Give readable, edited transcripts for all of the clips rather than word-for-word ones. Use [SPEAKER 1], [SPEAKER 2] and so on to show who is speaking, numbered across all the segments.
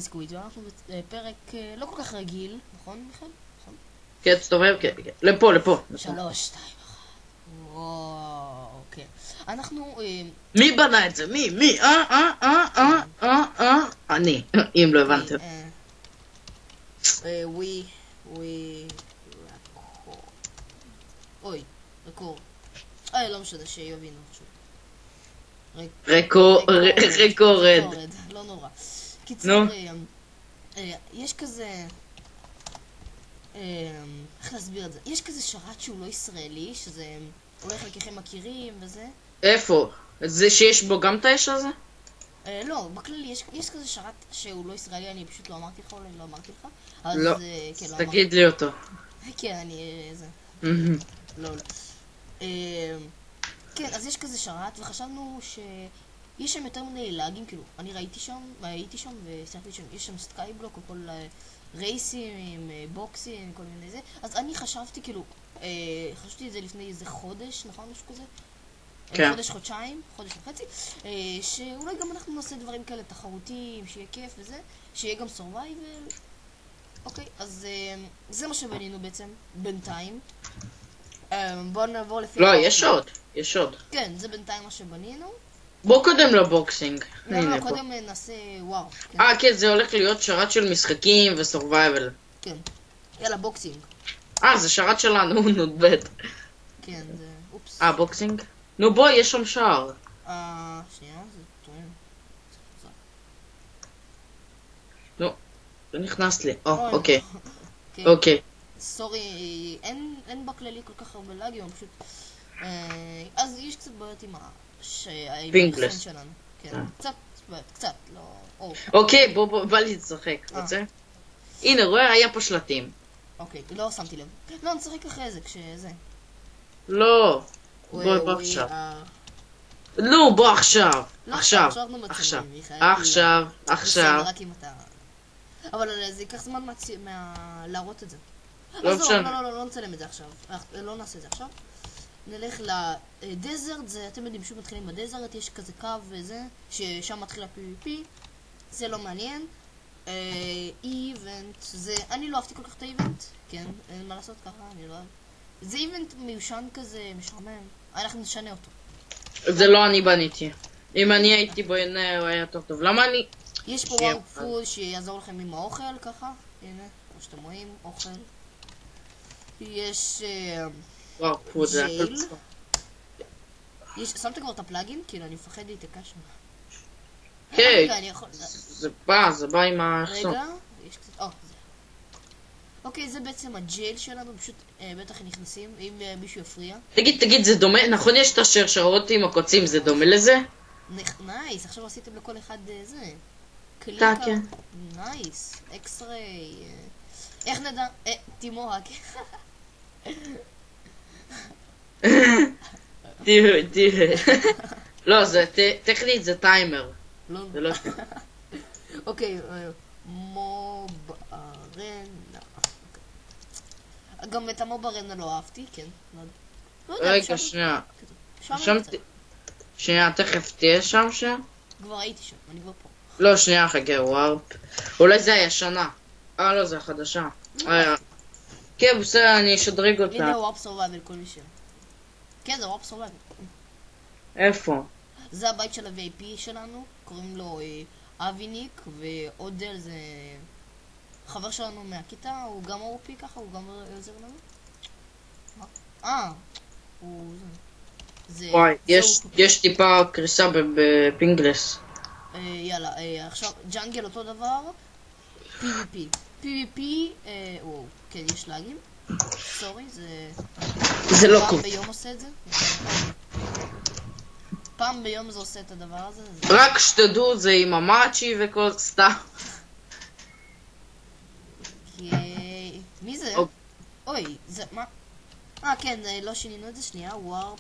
[SPEAKER 1] סקוויד, ואנחנו בפרק לא כל כך רגיל, נכון מיכאל? נכון?
[SPEAKER 2] כן, תסתובב, כן, לפה.
[SPEAKER 1] 3, 2, 1. וואו, אוקיי. אנחנו...
[SPEAKER 2] מי בנה את זה? מי? אני, אם לא הבנתם.
[SPEAKER 1] אוי, רקור. לא משנה, שיבינו פשוט.
[SPEAKER 2] רקורד.
[SPEAKER 1] לא נורא. קיצור, יש כזה... איך להסביר את זה? יש כזה שרת שהוא לא ישראלי, שזה אולי חלקכם מכירים וזה.
[SPEAKER 2] איפה? זה שיש בו גם את האש הזה?
[SPEAKER 1] לא, בכללי יש כזה שרת שהוא לא ישראלי, אני פשוט לא אמרתי לך, אולי לא אמרתי לך.
[SPEAKER 2] לא, תגיד לי אותו.
[SPEAKER 1] כן, אני... לא. כן, אז יש כזה שרת, וחשבנו שיש שם יותר מדי לאגים, כאילו, אני הייתי שם וסיימתי שם, יש שם סקייבלוק או כל רייסים, בוקסים, כל מיני זה, אז אני חשבתי, כאילו, חשבתי את זה לפני איזה חודש, נכון? משהו כזה?
[SPEAKER 2] כן.
[SPEAKER 1] חודש וחצי, שאולי גם אנחנו נעשה דברים כאלה תחרותיים, שיהיה כיף וזה, שיהיה גם סורווייבל. אוקיי, אז זה מה שבנינו בעצם, בינתיים. בואו נעבור לפי...
[SPEAKER 2] לא, יש עוד.
[SPEAKER 1] כן, זה בינתיים מה שבנינו.
[SPEAKER 2] בוא קודם לבוקסינג.
[SPEAKER 1] לא, קודם נעשה וואו.
[SPEAKER 2] כן, זה הולך להיות שרת של משחקים וסורווייבל.
[SPEAKER 1] כן. יאללה, בוקסינג.
[SPEAKER 2] זה שרת שלנו, נ"ב.
[SPEAKER 1] כן, זה... אופס.
[SPEAKER 2] בוקסינג? נו בוא, יש שם שער.
[SPEAKER 1] שנייה, זה טוען.
[SPEAKER 2] לא, לא נכנס לי. אוקיי.
[SPEAKER 1] סורי, אין בכללי כל כך הרבה לאגים, פשוט... אז יש קצת בעיות עם
[SPEAKER 2] פינגלס
[SPEAKER 1] שלנו. כן, קצת, לא...
[SPEAKER 2] אוקיי, בוא לי תשחק, רוצה? הנה, רואה, היה פה שלטים.
[SPEAKER 1] אוקיי, לא שמתי לב. לא, נשחק אחרי זה, כשזה.
[SPEAKER 2] לא, בוא עכשיו. לא, בוא עכשיו. עכשיו.
[SPEAKER 1] רק אם אתה... אבל זה ייקח זמן להראות את זה. לא נצלם את זה עכשיו. לא נעשה את זה עכשיו. נלך לדזרט, אתם יודעים שוב מתחילים בדזרט, יש כזה קו וזה, ששם מתחיל ה-PvP. זה לא מעניין. איבנט, אני לא אהבתי כל כך את האיבנט. כן, אין מה לעשות ככה, אני לא אוהב. זה איבנט מיושן כזה, משעמם. אנחנו נשנה אותו.
[SPEAKER 2] זה לא אני בניתי. אם אני הייתי בונה, הוא היה יותר טוב. למה אני...
[SPEAKER 1] יש פה וואו פוד שיעזור לכם עם האוכל, ככה. הנה, כמו שאתם רואים, אוכל. יש...
[SPEAKER 2] וואו פוד, זה הכל
[SPEAKER 1] צפת כבר את הפלאגין? כאילו, אני מפחד להיתקע שם.
[SPEAKER 2] כן, זה בא עם האחסון.
[SPEAKER 1] רגע, יש קצת... אוקיי, זה בעצם הג'ייל שלנו, פשוט בטח נכנסים, אם מישהו יפריע.
[SPEAKER 2] תגיד, זה דומה? נכון, יש את השרשרות עם הקוצים, זה דומה לזה?
[SPEAKER 1] נייס, עכשיו עשיתם לכל אחד זה.
[SPEAKER 2] קליקה.
[SPEAKER 1] נייס, אקס-ריי. איך נדע? תימורק.
[SPEAKER 2] תראה. לא, זה טכנית, זה טיימר. זה לא...
[SPEAKER 1] אוקיי, מוב ארנה. גם את המוב ארנה לא אהבתי, כן.
[SPEAKER 2] רגע, שנייה. שנייה, תכף תהיה שם שם?
[SPEAKER 1] כבר הייתי שם, אני כבר פה.
[SPEAKER 2] לא, שנייה, חכה, ווארפ. אולי זה הישנה. לא, זה החדשה. כן, בסדר, אני אשדרג אותה.
[SPEAKER 1] הנה ווארפ סורווייבל, כל מי שם. כן, זה ווארפ סורווייבל.
[SPEAKER 2] איפה?
[SPEAKER 1] זה הבית של ה-VIP שלנו, קוראים לו אביניק, ואודל זה חבר שלנו מהכיתה, הוא גם אורפי ככה, הוא גם עוזר לנו. הוא זה.
[SPEAKER 2] וואי, יש טיפה קריסה בפינגלס.
[SPEAKER 1] יאללה, עכשיו ג'אנגל אותו דבר, PvP, כן, יש לאגים. סורי,
[SPEAKER 2] זה לא קורה.
[SPEAKER 1] פעם ביום עושה את זה. פעם ביום זה עושה את הדבר הזה.
[SPEAKER 2] רק שתדעו, זה עם המאצ'י וכל סתם.
[SPEAKER 1] מי זה? אוי, זה מה? כן, לא שינינו את זה, שנייה, ווארפ.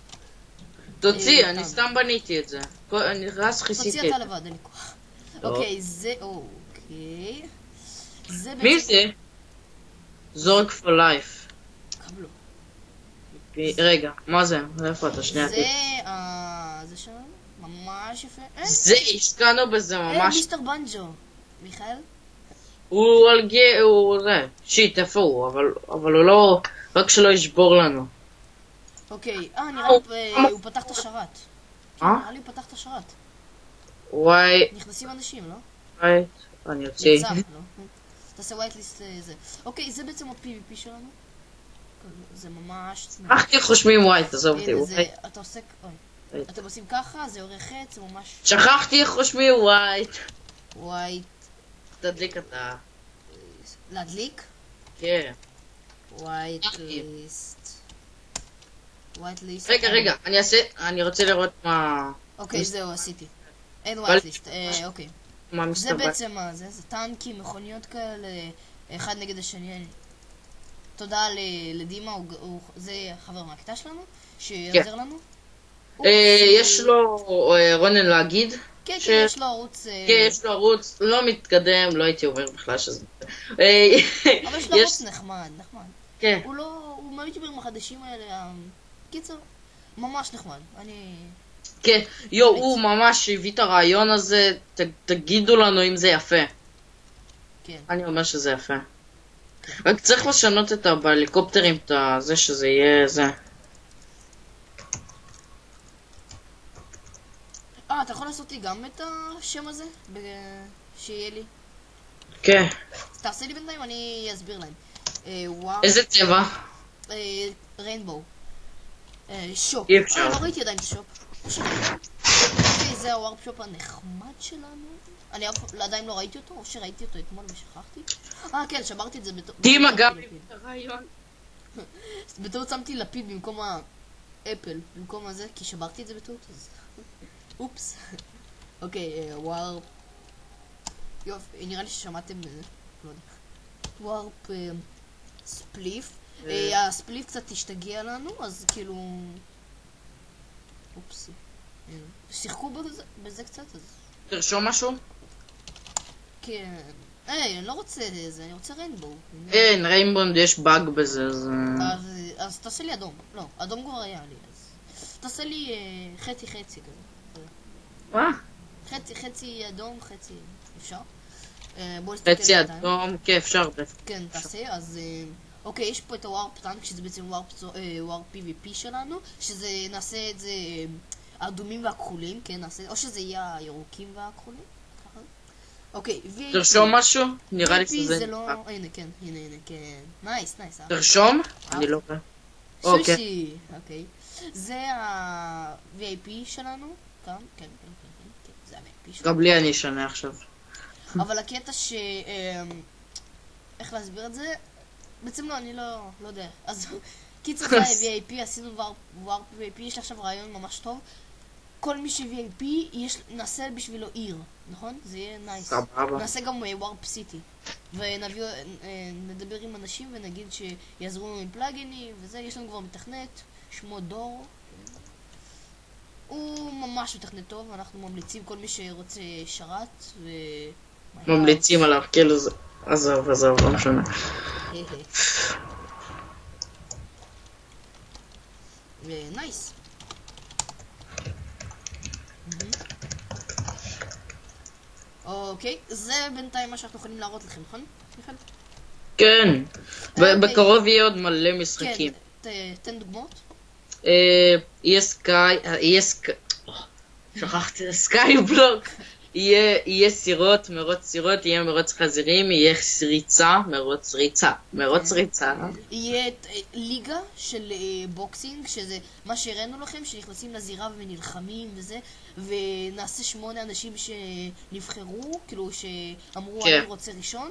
[SPEAKER 2] תוציא, אני סתם בניתי את זה. אני רס חיסיתי.
[SPEAKER 1] תוציא אתה לבד, אין לי כוח. אוקיי, זה, אוקיי.
[SPEAKER 2] מי זה? זורק for life.
[SPEAKER 1] קבלו.
[SPEAKER 2] רגע, מה זה? איפה אתה? שנייה.
[SPEAKER 1] זה שלנו? ממש יפה.
[SPEAKER 2] זה, השקענו בזה ממש.
[SPEAKER 1] מיסטר בנג'ו. מיכאל?
[SPEAKER 2] הוא על הוא זה. שיט, איפה הוא? אבל הוא לא... רק שלא ישבור לנו.
[SPEAKER 1] אוקיי, נראה לי הוא פתח את השרת. נראה לי הוא פתח את השרת.
[SPEAKER 2] וואי.
[SPEAKER 1] נכנסים אנשים, לא?
[SPEAKER 2] וואי, אני יוצא.
[SPEAKER 1] יצא, לא? תעשה ווייט ליסט זה. אוקיי, זה בעצם ה-PvP שלנו. זה ממש...
[SPEAKER 2] איך חושבים ווייט, עזוב אותי.
[SPEAKER 1] אתה עושה... אתם עושים ככה, זה עורך חץ, זה ממש...
[SPEAKER 2] שכחתי איך חושבים ווייט.
[SPEAKER 1] ווייט...
[SPEAKER 2] תדליק אתה.
[SPEAKER 1] להדליק?
[SPEAKER 2] כן.
[SPEAKER 1] ווייט ליסט. ווייט ליסט.
[SPEAKER 2] רגע, אני רוצה לראות מה...
[SPEAKER 1] אוקיי, זהו, עשיתי. אין ווייט ליסט, אוקיי.
[SPEAKER 2] מה
[SPEAKER 1] זה
[SPEAKER 2] מסתבר?
[SPEAKER 1] בעצם מה זה? זה טנקים, מכוניות כאלה, אחד נגד השני. תודה לדימה, זה חבר מהכיתה שלנו, שעוזר לנו.
[SPEAKER 2] יש לו רונן להגיד?
[SPEAKER 1] כן, כן, יש לו ערוץ...
[SPEAKER 2] כן, יש לו ערוץ, לא מתקדם, לא הייתי אומר בכלל שזה...
[SPEAKER 1] אבל יש לו ערוץ נחמד, נחמד.
[SPEAKER 2] כן.
[SPEAKER 1] הוא מהיוטיוברים החדשים האלה, קיצר, ממש נחמד.
[SPEAKER 2] כן, הוא ממש הביא את הרעיון הזה, תגידו לנו אם זה יפה.
[SPEAKER 1] כן.
[SPEAKER 2] אני אומר שזה יפה. רק צריך לשנות את בהליקופטרים, את זה שזה יהיה זה.
[SPEAKER 1] אתה יכול לעשות לי גם את השם הזה? שיהיה לי.
[SPEAKER 2] כן.
[SPEAKER 1] תעשה לי בינתיים, אני אסביר להם.
[SPEAKER 2] איזה צבע?
[SPEAKER 1] ריינבו. שופ.
[SPEAKER 2] אי אפשר.
[SPEAKER 1] לא ראיתי עדיין שופ. זה הווארפ שופ הנחמד שלנו. אני עדיין לא ראיתי אותו, או שראיתי אותו אתמול ושכחתי. כן, שברתי את זה בטעות.
[SPEAKER 2] דימה גם את הרעיון.
[SPEAKER 1] בטעות שמתי לפיד במקום האפל, במקום הזה, כי שברתי את זה בטעות, אז... אופס. אוקיי, ווארפ. יופי, נראה לי ששמעתם בזה. לא יודע. ווארפ ספליף. הספליף קצת השתגע לנו, אז כאילו... אופסי. שיחקו בזה קצת, אז...
[SPEAKER 2] תרשום משהו?
[SPEAKER 1] כן. אני לא רוצה זה, אני רוצה ריינבו.
[SPEAKER 2] אין, ריינבו יש באג בזה,
[SPEAKER 1] אז תעשה לי אדום. לא, אדום כבר היה לי, אז... תעשה לי חצי כזה.
[SPEAKER 2] מה?
[SPEAKER 1] חצי אדום, חצי... אפשר?
[SPEAKER 2] חצי אדום, כן, אפשר.
[SPEAKER 1] כן, תעשה, אז... אוקיי, יש פה את הווארפ טנק, שזה בעצם ווארפ PvP שלנו, שזה נעשה את זה האדומים והכחולים, כן, נעשה... או שזה יהיה הירוקים והכחולים. אוקיי, VIP...
[SPEAKER 2] תרשום משהו? נראה לי
[SPEAKER 1] שזה... זה לא... הנה, כן, כן. נייס.
[SPEAKER 2] תרשום? אני לא רואה.
[SPEAKER 1] שושי, אוקיי. זה ה-VIP שלנו, כאן, כן, זה ה-VIP שלנו.
[SPEAKER 2] גם לי אני אשנה עכשיו. אבל
[SPEAKER 1] הקטע ש... איך להסביר את זה? בעצם לא, אני לא יודע. אז קיצר זה ה-VIP, עשינו ווארפ VIP, יש לי עכשיו רעיון ממש טוב. כל מי ש-VIP, נעשה בשבילו עיר, נכון? זה יהיה נייס. נעשה גם ווארפ סיטי. ונדבר עם אנשים ונגיד שיעזרו לנו עם פלאגינים וזה. יש לנו כבר מתכנת, שמו דור. הוא ממש מתכנת טוב, אנחנו ממליצים כל מי שרוצה שרת ו...
[SPEAKER 2] ממליצים עליו, כאילו זה... עזוב, לא משנה.
[SPEAKER 1] ונייס. אוקיי, זה בינתיים מה שאנחנו יכולים להראות לכם, נכון?
[SPEAKER 2] כן, בקרוב יהיה עוד מלא משחקים.
[SPEAKER 1] כן, תן דוגמאות.
[SPEAKER 2] יהיה שכחתי, סקאי בלוק. יהיה סירות, מרוץ סירות, יהיה מרוץ חזירים, יהיה מרוץ ריצה.
[SPEAKER 1] יהיה ליגה של בוקסינג, שזה מה שהראינו לכם, שנכנסים לזירה ונלחמים וזה, ונעשה 8 אנשים שנבחרו, כאילו שאמרו אני רוצה ראשון.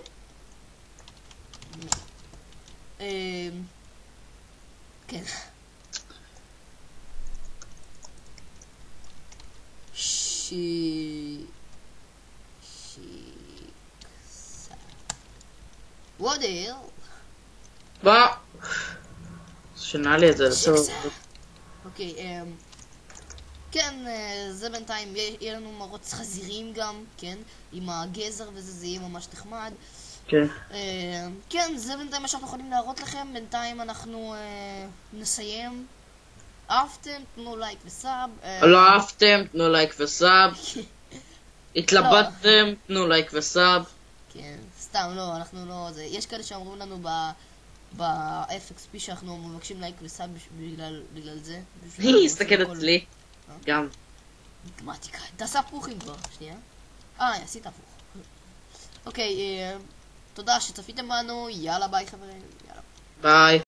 [SPEAKER 1] כן. What the hell?
[SPEAKER 2] בוא! שנה לי את זה לסוף.
[SPEAKER 1] אוקיי, כן, זה בינתיים, יהיה לנו מרוץ חזירים גם, כן? עם הגזר וזה, זה יהיה ממש נחמד.
[SPEAKER 2] כן.
[SPEAKER 1] כן, זה בינתיים מה שאנחנו יכולים להראות לכם, בינתיים אנחנו נסיים. אהבתם, תנו לייק וסאב.
[SPEAKER 2] לא אהבתם, תנו לייק וסאב. התלבטתם, תנו לייק וסאב.
[SPEAKER 1] כן, סתם, לא, אנחנו לא... יש כאלה שאומרים לנו ב-FXP שאנחנו מבקשים לייק וסאב בגלל זה.
[SPEAKER 2] היא הסתכלת אצלי. גם.
[SPEAKER 1] מתמטיקה. תעשה הפוכים כבר, שנייה. עשית הפוך. אוקיי, תודה שצפיתם בנו, יאללה ביי חברים.
[SPEAKER 2] ביי.